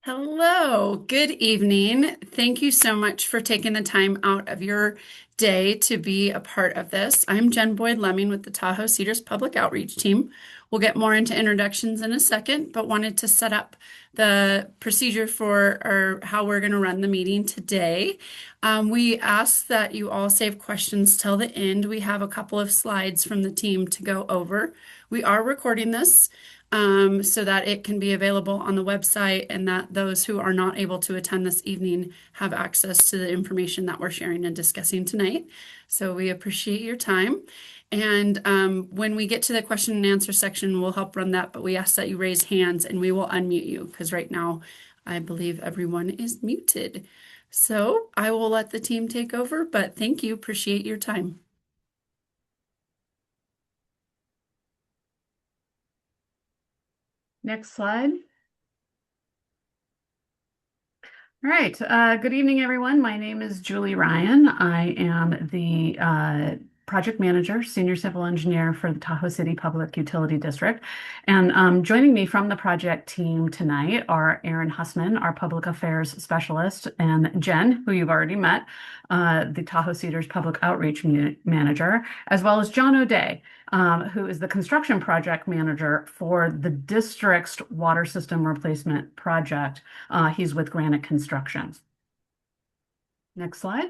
Hello, good evening. Thank you so much for taking the time out of your day to be a part of this. I'm Jen Boyd Lemming with the Tahoe Cedars Public Outreach Team. We'll get more into introductions in a second, but wanted to set up the procedure for or how we're going to run the meeting today. We ask that you all save questions till the end. We have a couple of slides from the team to go over. We are recording this so that it can be available on the website and that those who are not able to attend this evening have access to the information that we're sharing and discussing tonight. So we appreciate your time. And when we get to the question and answer section, we'll help run that, but we ask that you raise hands and we will unmute you because right now I believe everyone is muted. So I will let the team take over, but thank you. Appreciate your time. Next slide. All right. Good evening, everyone. My name is Julie Ryan. I am the project manager, senior civil engineer for the Tahoe City Public Utility District. And joining me from the project team tonight are Aaron Hussman, our public affairs specialist, and Jen, who you've already met, the Tahoe Cedars Public Outreach Manager, as well as John O'Day, who is the construction project manager for the district's water system replacement project. He's with Granite Construction. Next slide.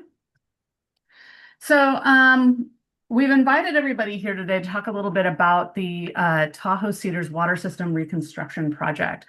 So we've invited everybody here today to talk a little bit about the Tahoe Cedars Water System Reconstruction Project.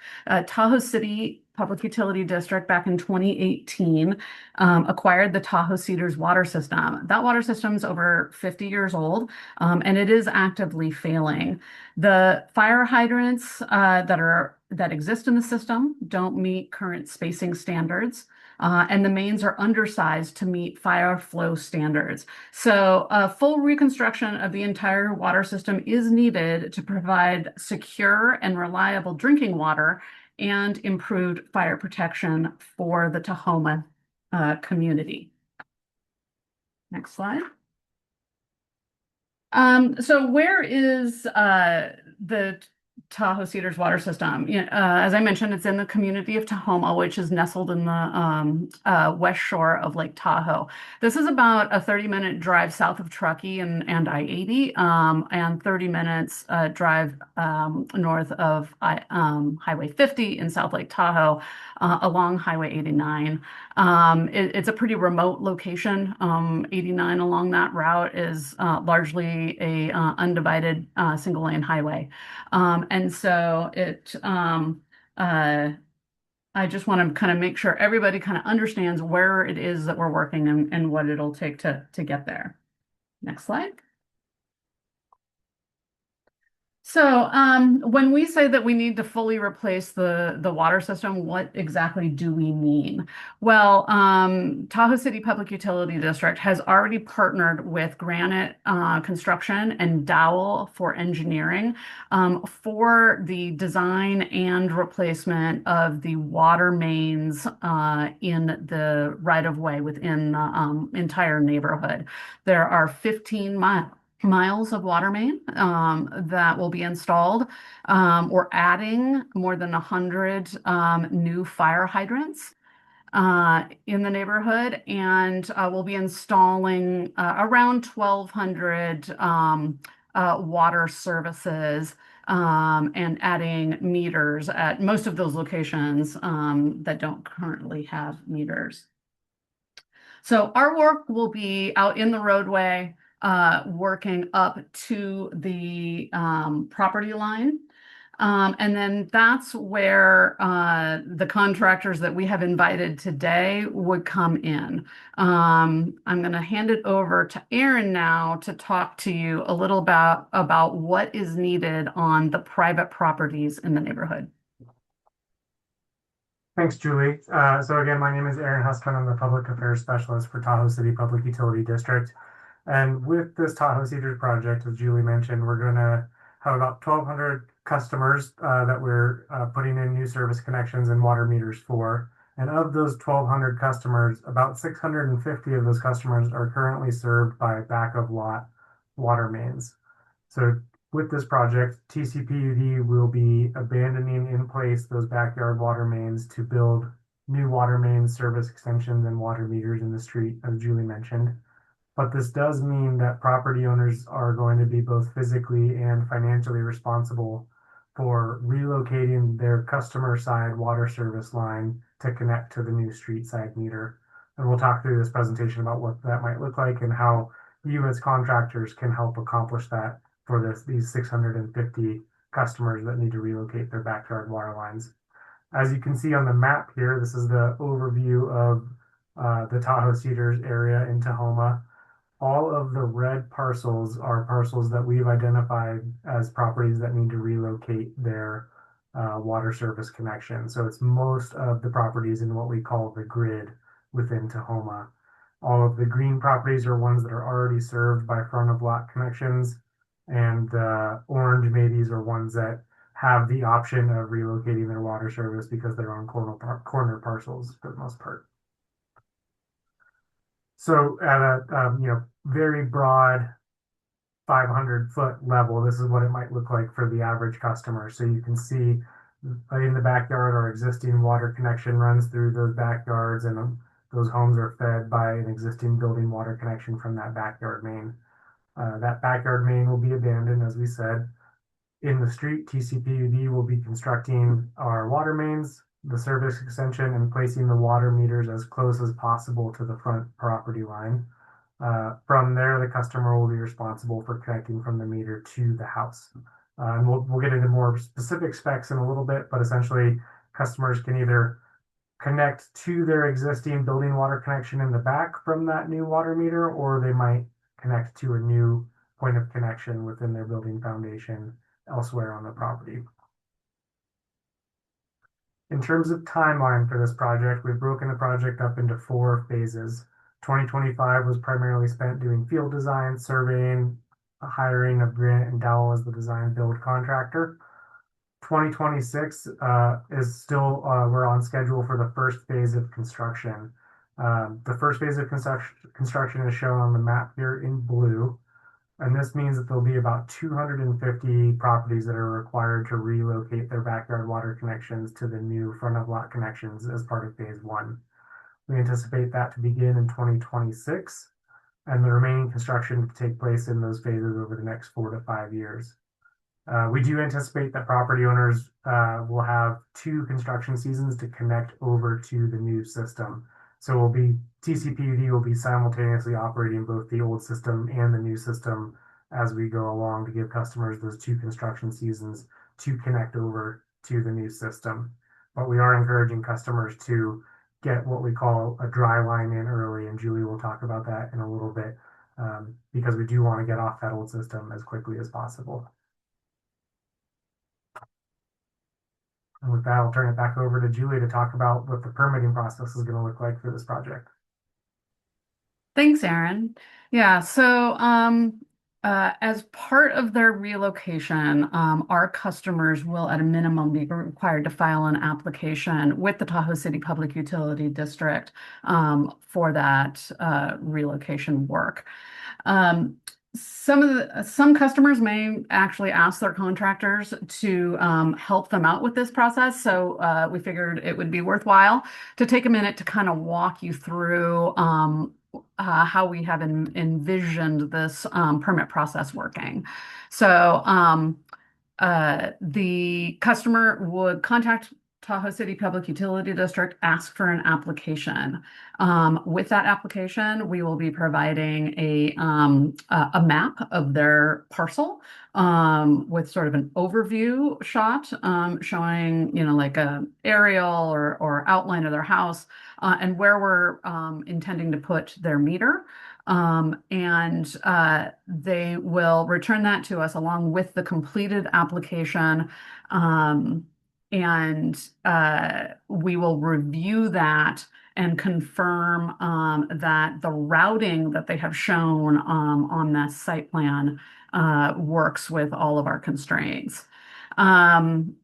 Tahoe City Public Utility District back in 2018 acquired the Tahoe Cedars water system. That water system is over 50 years old, and it is actively failing. The fire hydrants that exist in the system don't meet current spacing standards. And the mains are undersized to meet fire flow standards. So a full reconstruction of the entire water system is needed to provide secure and reliable drinking water and improved fire protection for the Tahoma community. Next slide. So where is the Tahoe Cedars water system? As I mentioned, it's in the community of Tahoma, which is nestled in the west shore of Lake Tahoe. This is about a 30-minute drive south of Truckee and I-80, and 30 minutes drive north of Highway 50 in South Lake Tahoe, along Highway 89. It's a pretty remote location. 89 along that route is largely a undivided single-lane highway. And so I just want to kind of make sure everybody kind of understands where it is that we're working and what it'll take to get there. Next slide. So when we say that we need to fully replace the water system, what exactly do we mean? Well, Tahoe City Public Utility District has already partnered with Granite Construction and Dowell for engineering for the design and replacement of the water mains in the right-of-way within the entire neighborhood. There are 15 miles of water main that will be installed. We're adding more than 100 new fire hydrants in the neighborhood, and we'll be installing around 1,200 water services and adding meters at most of those locations that don't currently have meters. So our work will be out in the roadway, working up to the property line. And then that's where the contractors that we have invited today would come in. I'm going to hand it over to Aaron now to talk to you a little about what is needed on the private properties in the neighborhood. Thanks, Julie. So again, my name is Aaron Hussman. I'm the Public Affairs Specialist for Tahoe City Public Utility District. And with this Tahoe Cedars project, as Julie mentioned, we're going to have about 1,200 customers that we're putting in new service connections and water meters for. And of those 1,200 customers, about 650 of those customers are currently served by back of lot water mains. So With this project, TCPUD will be abandoning in place those backyard water mains to build new water mains, service extensions, and water meters in the street, as Julie mentioned. But this does mean that property owners are going to be both physically and financially responsible for relocating their customer side water service line to connect to the new street side meter. And we'll talk through this presentation about what that might look like and how you as contractors can help accomplish that for these 650 customers that need to relocate their backyard water lines. As you can see on the map here, this is the overview of the Tahoe Cedars area in Tahoma. All of the red parcels are parcels that we've identified as properties that need to relocate their water service connection. So it's most of the properties in what we call the grid within Tahoma. All of the green properties are ones that are already served by front of lot connections, and orange maybes are ones that have the option of relocating their water service because they're on corner parcels for the most part. So at a very broad 500-foot level, this is what it might look like for the average customer. So you can see in the backyard, our existing water connection runs through those backyards, and those homes are fed by an existing building water connection from that backyard main. That backyard main will be abandoned, as we said. In the street, TCPUD will be constructing our water mains, the service extension, and placing the water meters as close as possible to the front property line. From there, the customer will be responsible for connecting from the meter to the house. And we'll get into more specific specs in a little bit, but essentially, customers can either connect to their existing building water connection in the back from that new water meter, or they might connect to a new point of connection within their building foundation elsewhere on the property. In terms of timeline for this project, we've broken the project up into 4 phases. 2025 was primarily spent doing field design, surveying, hiring of Grant and Dowell as the design build contractor. 2026 is still, we're on schedule for the first phase of construction. The first phase of construction is shown on the map here in blue. And this means that there'll be about 250 properties that are required to relocate their backyard water connections to the new front of lot connections as part of phase 1. We anticipate that to begin in 2026, and the remaining construction to take place in those phases over the next 4 to 5 years. We do anticipate that property owners will have 2 construction seasons to connect over to the new system. So TCPUD will be simultaneously operating both the old system and the new system as we go along to give customers those 2 construction seasons to connect over to the new system. But we are encouraging customers to get what we call a dry line in early, and Julie will talk about that in a little bit, because we do want to get off that old system as quickly as possible. And with that, I'll turn it back over to Julie to talk about what the permitting process is going to look like for this project. Thanks, Aaron. Yeah, so as part of their relocation, our customers will, at a minimum, be required to file an application with the Tahoe City Public Utility District for that relocation work. Some customers may actually ask their contractors to help them out with this process. So we figured it would be worthwhile to take a minute to kind of walk you through how we have envisioned this permit process working. So the customer would contact Tahoe City Public Utility District, ask for an application. With that application, we will be providing a map of their parcel with sort of an overview shot showing, like a aerial or outline of their house and where we're intending to put their meter. And they will return that to us along with the completed application. And we will review that and confirm that the routing that they have shown on the site plan works with all of our constraints. Then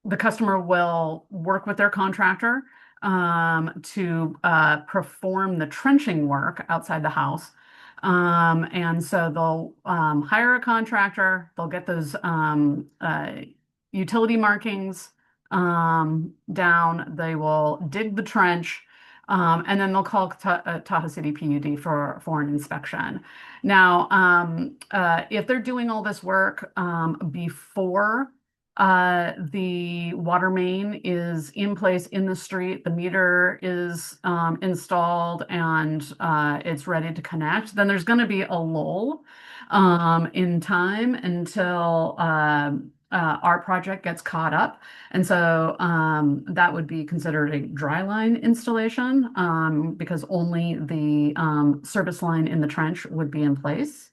the customer will work with their contractor to perform the trenching work outside the house. And so they'll hire a contractor, they'll get those utility markings down, they will dig the trench, and then they'll call Tahoe City PUD for an inspection. Now, if they're doing all this work before the water main is in place in the street, the meter is installed, and it's ready to connect, then there's going to be a lull in time until our project gets caught up. And so that would be considered a dry line installation because only the service line in the trench would be in place.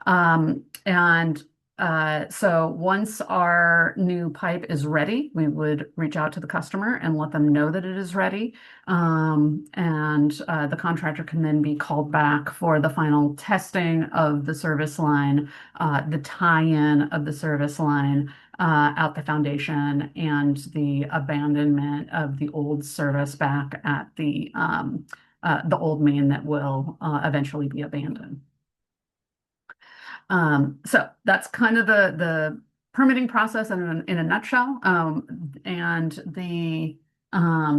And so once our new pipe is ready, we would reach out to the customer and let them know that it is ready. And the contractor can then be called back for the final testing of the service line, the tie-in of the service line out the foundation, and the abandonment of the old service back at the old main that will eventually be abandoned. So that's kind of the permitting process in a nutshell. And the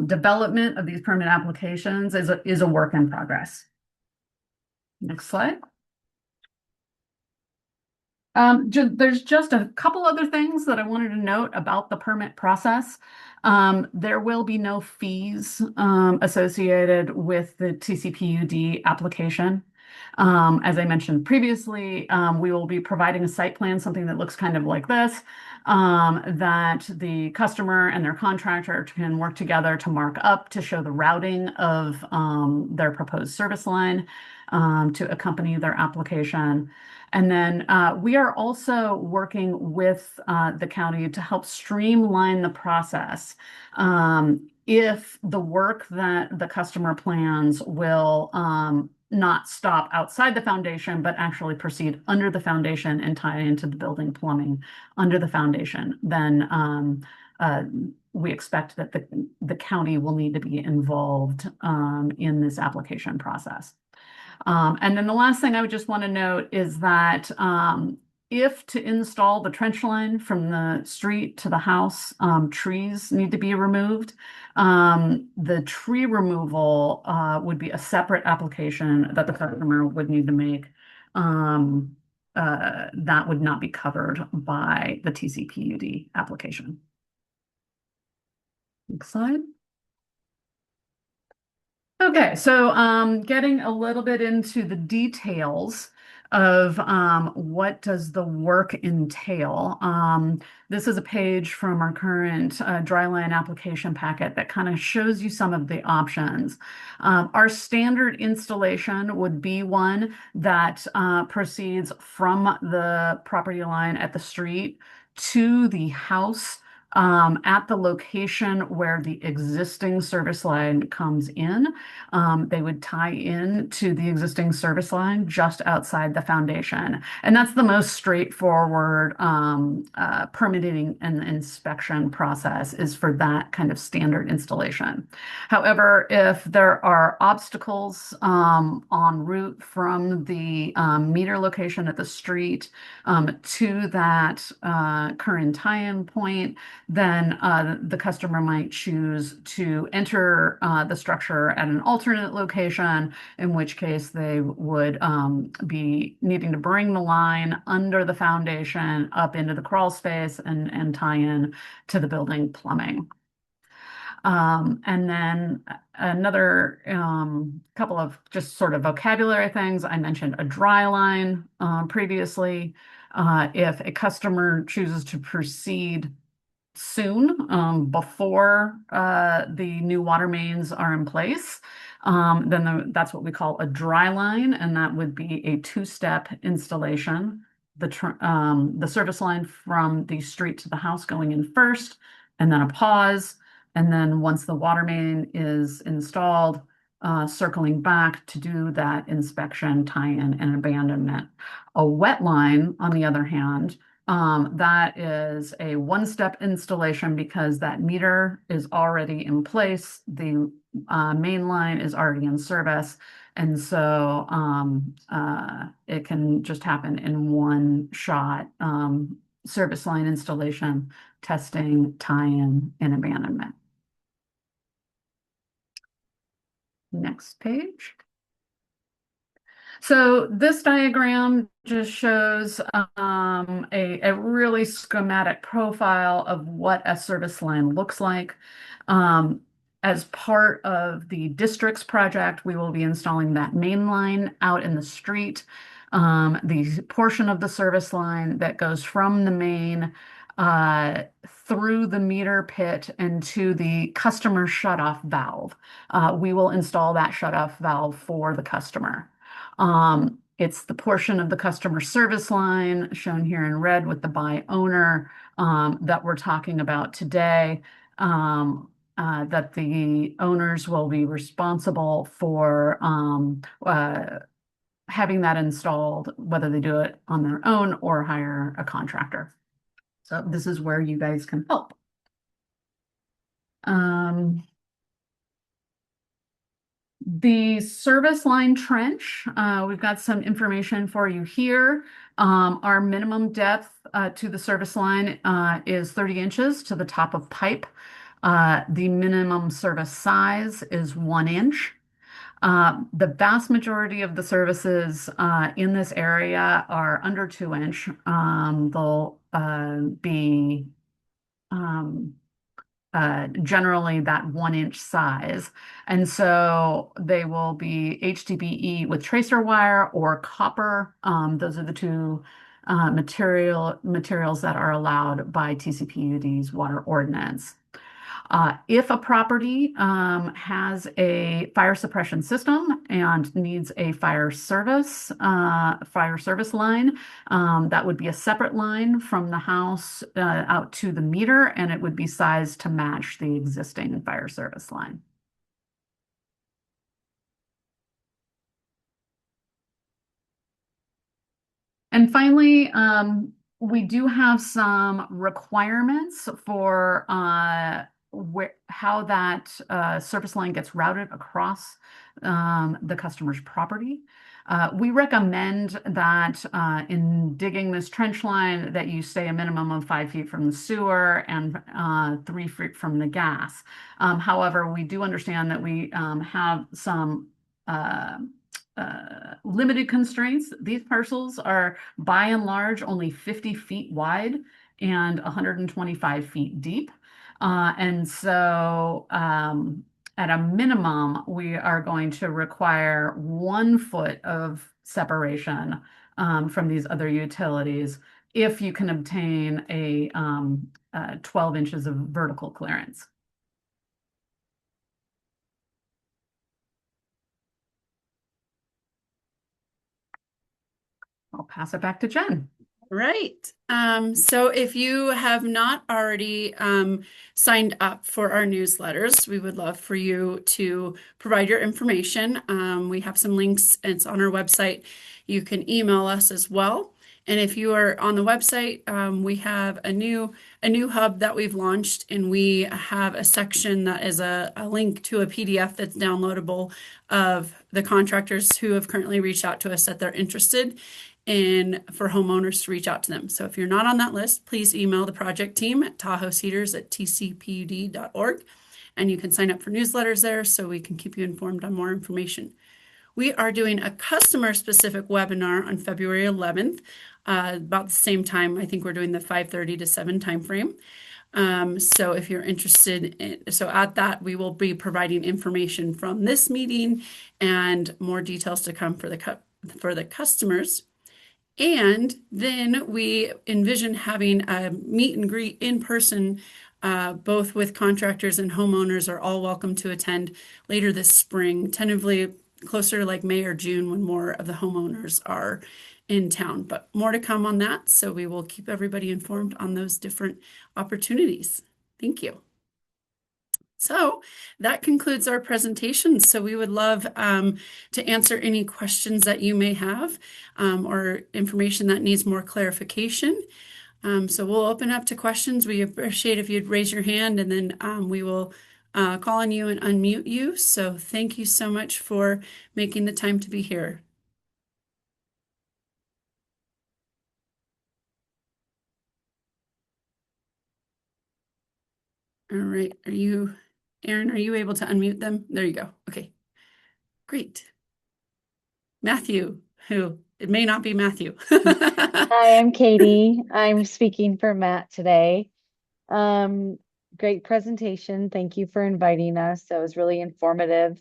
development of these permit applications is a work in progress. Next slide. There's just a couple other things that I wanted to note about the permit process. There will be no fees associated with the TCPUD application. As I mentioned previously, we will be providing a site plan, something that looks kind of like this, that the customer and their contractor can work together to mark up to show the routing of their proposed service line to accompany their application. And then we are also working with the county to help streamline the process. If the work that the customer plans will not stop outside the foundation, but actually proceed under the foundation and tie into the building plumbing under the foundation, then we expect that the county will need to be involved in this application process. And then the last thing I would just want to note is that if to install the trench line from the street to the house, trees need to be removed. The tree removal would be a separate application that the customer would need to make. That would not be covered by the TCPUD application. Next slide. Okay, so getting a little bit into the details of what does the work entail. This is a page from our current dryline application packet that kind of shows you some of the options. Our standard installation would be one that proceeds from the property line at the street to the house at the location where the existing service line comes in. They would tie in to the existing service line just outside the foundation. And that's the most straightforward permitting and inspection process, is for that kind of standard installation. However, if there are obstacles en route from the meter location at the street to that current tie-in point, then the customer might choose to enter the structure at an alternate location, in which case they would be needing to bring the line under the foundation up into the crawl space and tie in to the building plumbing. And then another couple of just sort of vocabulary things. I mentioned a dry line previously. If a customer chooses to proceed soon, before the new water mains are in place, then that's what we call a dry line, and that would be a two-step installation. The service line from the street to the house going in first, and then a pause, and then once the water main is installed, circling back to do that inspection, tie-in, and abandonment. A wet line, on the other hand, that is a one-step installation because that meter is already in place. The main line is already in service, And so it can just happen in one shot. Service line installation, testing, tie-in, and abandonment. Next page. So this diagram just shows a really schematic profile of what a service line looks like. As part of the district's project, we will be installing that main line out in the street. The portion of the service line that goes from the main through the meter pit and to the customer shutoff valve. We will install that shutoff valve for the customer. It's the portion of the customer service line shown here in red with the by owner that we're talking about today. That the owners will be responsible for having that installed, whether they do it on their own or hire a contractor. So this is where you guys can help. The service line trench, we've got some information for you here. Our minimum depth to the service line is 30 inches to the top of pipe. The minimum service size is 1 inch. The vast majority of the services in this area are under 2 inch. They'll be generally that 1 inch size. And so they will be HDPE with tracer wire or copper. Those are the two materials that are allowed by TCPUD's water ordinance. If a property has a fire suppression system and needs a fire service line, that would be a separate line from the house out to the meter, and it would be sized to match the existing fire service line. And finally, we do have some requirements for how that service line gets routed across the customer's property. We recommend that in digging this trench line that you stay a minimum of 5 feet from the sewer and 3 feet from the gas. However, we do understand that we have some limited constraints. These parcels are by and large only 50 feet wide and 125 feet deep. And so at a minimum, we are going to require 1 foot of separation from these other utilities if you can obtain a 12 inches of vertical clearance. I'll pass it back to Jen. Right. So if you have not already signed up for our newsletters, we would love for you to provide your information. We have some links. It's on our website. You can email us as well. And if you are on the website, we have a new hub that we've launched, and we have a section that is a link to a PDF that's downloadable of the contractors who have currently reached out to us that they're interested in for homeowners to reach out to them. So if you're not on that list, please email the project team at tahocedars@tcpud.org, and you can sign up for newsletters there so we can keep you informed on more information. We are doing a customer-specific webinar on February 11th, about the same time. I think we're doing the 5:30 to 7 timeframe. So if you're interested so at that, we will be providing information from this meeting and more details to come for the customers. And then we envision having a meet and greet in person, both with contractors and homeowners are all welcome to attend later this spring, tentatively closer to like May or June when more of the homeowners are in town. But more to come on that, so we will keep everybody informed on those different opportunities. Thank you. So that concludes our presentation. So we would love to answer any questions that you may have or information that needs more clarification. So we'll open up to questions. We appreciate if you'd raise your hand, and then we will call on you and unmute you. So thank you so much for making the time to be here. All right. Aaron, are you able to unmute them? There you go. Okay, great. Matthew, who it may not be Matthew. Hi, I'm Katie. I'm speaking for Matt today. Um, Great presentation. Thank you for inviting us. That was really informative.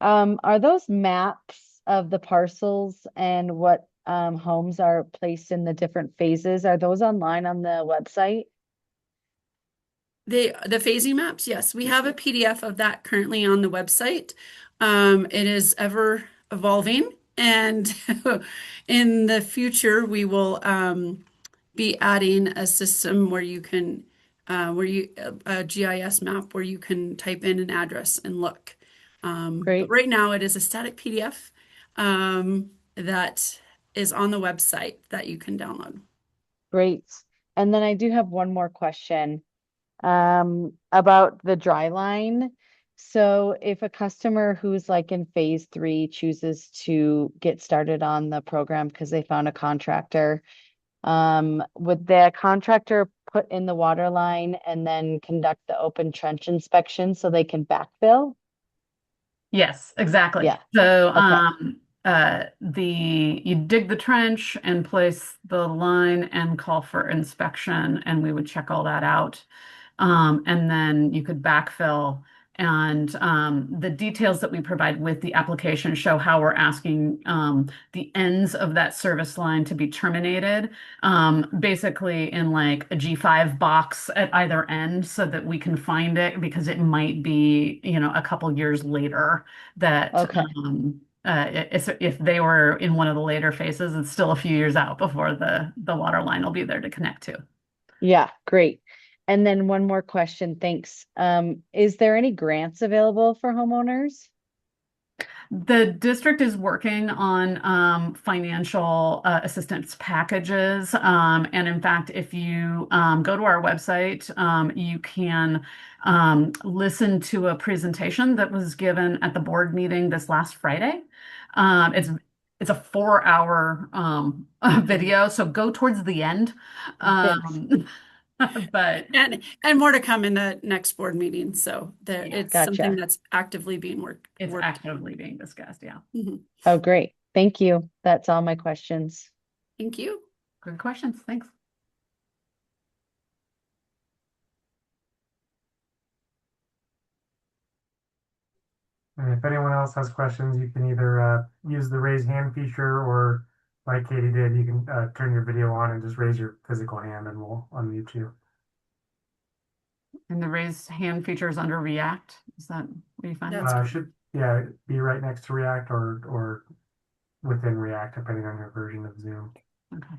Are those maps of the parcels and what homes are placed in the different phases? Are those online on the website? The phasing maps, yes, we have a PDF of that currently on the website. It is ever evolving, and in the future, we will be adding a system where you can, a GIS map where you can type in an address and look. But Great, right now, it is a static PDF that is on the website that you can download. great. And then I do have one more question. About the dry line. So if a customer who's like in phase 3 chooses to get started on the program because they found a contractor, would the contractor put in the water line and then conduct the open trench inspection so they can backfill? Yes, exactly. Yeah, So okay, you dig the trench and place the line and call for inspection, and we would check all that out. And then you could backfill. And the details that we provide with the application show how we're asking the ends of that service line to be terminated, basically in like a G5 box at either end so that we can find it because it might be, a couple years later that okay. if they were in one of the later phases, it's still a few years out before the water line will be there to connect to. Yeah, great. And then one more question, thanks. Is there any grants available for homeowners? The district is working on financial assistance packages. And in fact, if you go to our website, you can listen to a presentation that was given at the board meeting this last Friday. It's a 4-hour video, so go towards the end. Thanks. Um, but And more to come in the next board meeting. So yeah, it's something Gotcha. that's actively being it's worked. actively being discussed. Yeah. Mhm. Oh, great. Thank you. That's all my questions. Thank you. Good questions. Thanks. And if anyone else has questions, you can either use the raise hand feature, or like Katie did, you can turn your video on and just raise your physical hand and we'll unmute you. And the raise hand feature is under React. Is that what you find? That's Should, yeah, be right next to React or within React, depending on your version of Zoom. Okay.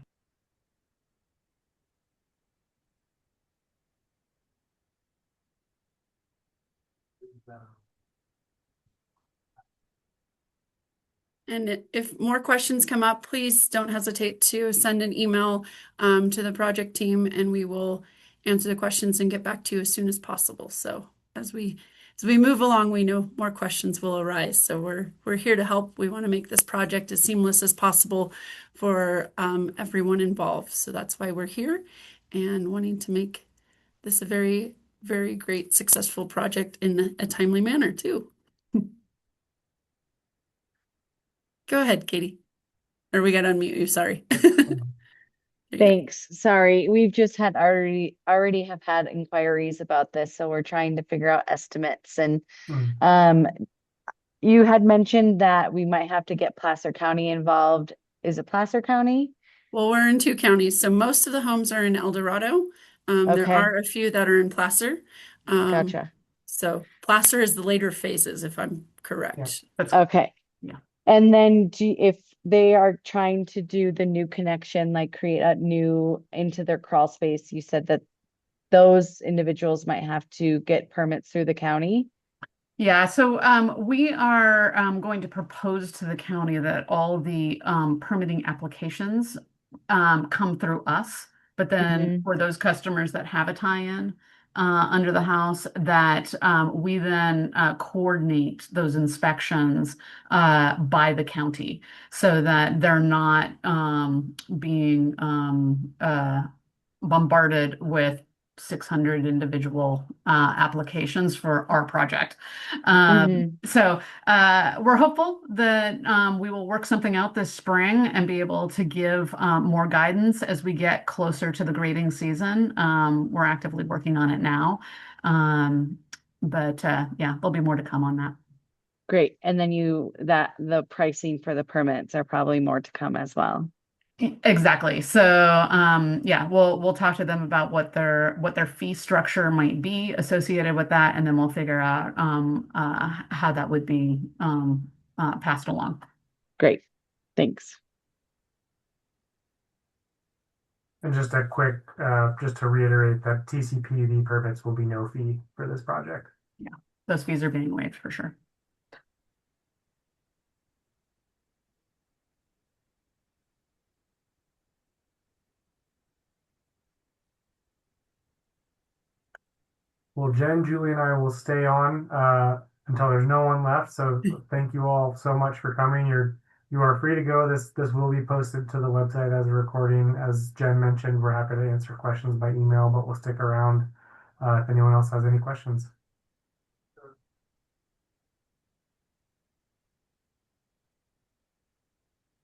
And if more questions come up, please don't hesitate to send an email to the project team, and we will answer the questions and get back to you as soon as possible. So as we move along, we know more questions will arise. So we're here to help. We want to make this project as seamless as possible for everyone involved. So that's why we're here and wanting to make this a very, very great, successful project in a timely manner too. Go ahead, Katie. Or we got to unmute you, sorry. There you go. Thanks. Sorry, we've just had already have had inquiries about this, so we're trying to figure out estimates. And Hmm. um, you had mentioned that we might have to get Placer County involved. Is it Placer County? Well, we're in 2 counties, so most of the homes are in El Dorado. There Okay, are a few that are in Placer. Um, gotcha. so Placer is the later phases, if I'm Yeah. correct. That's Okay. yeah. And then if they are trying to do the new connection, like create a new into their crawl space, you said that those individuals might have to get permits through the county. Yeah, so we are going to propose to the county that all the permitting applications come through us, but then Mhm. for those customers that have a tie-in, under the house that we then coordinate those inspections by the county so that they're not being bombarded with 600 individual applications for our project. Hmm. We're hopeful that we will work something out this spring and be able to give more guidance as we get closer to the grading season. We're actively working on it now. Yeah, there'll be more to come on that. Great. And then the pricing for the permits are probably more to come as well. Exactly. Yeah, we'll talk to them about what their fee structure might be associated with that, and then we'll figure out how that would be passed along. Great. Thanks. And just a quick, just to reiterate that TCPUD permits will be no fee for this project. Yeah, those fees are being waived for sure. Well, Jen, Julie, and I will stay on until there's no one left. So thank you all so much for coming. You are free to go. This will be posted to the website as a recording. As Jen mentioned, we're happy to answer questions by email, but we'll stick around if anyone else has any questions.